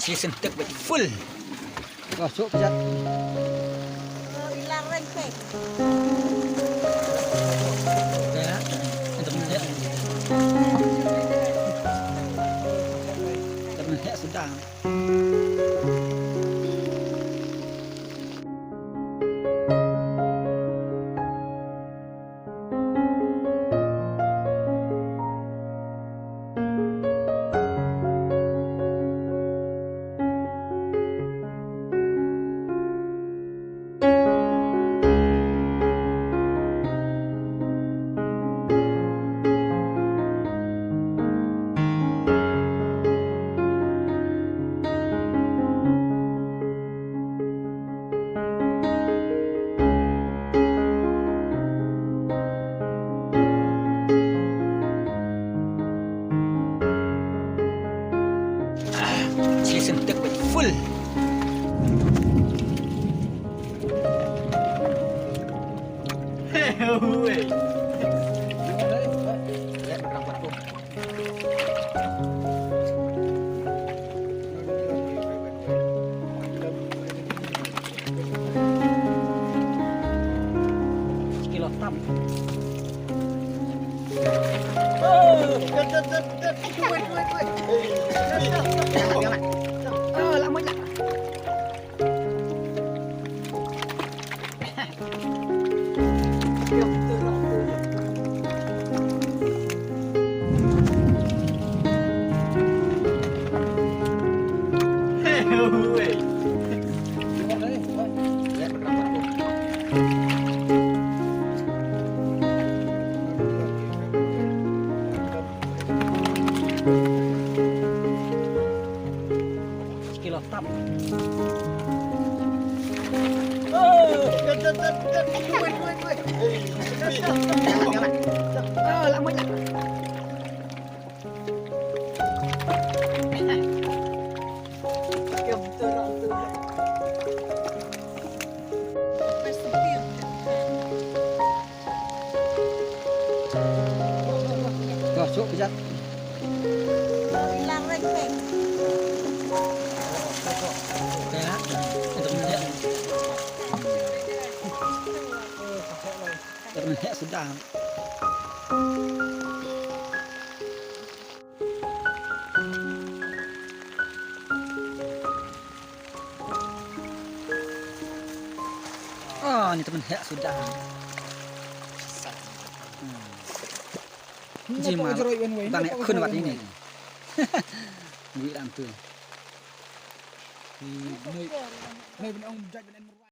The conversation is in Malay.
season tek full. Masuk pejat. Hilang renceng. Ya, untuk menjadi. Teman saya sedang. Season tek full. Hei. Lihat berapa tu. Kilo tam. Oh, wait. Oh, lama lah. Kilo tam. Oh, wait. Oh, lama lah. Masuk pejat. Hilang renceng. Ya, untuk menjadi. Teman saya sedang. Oh, ini teman saya sudah. Jimat banyak kun wat ini. Duit antu. Nơi bên ông dạy bên em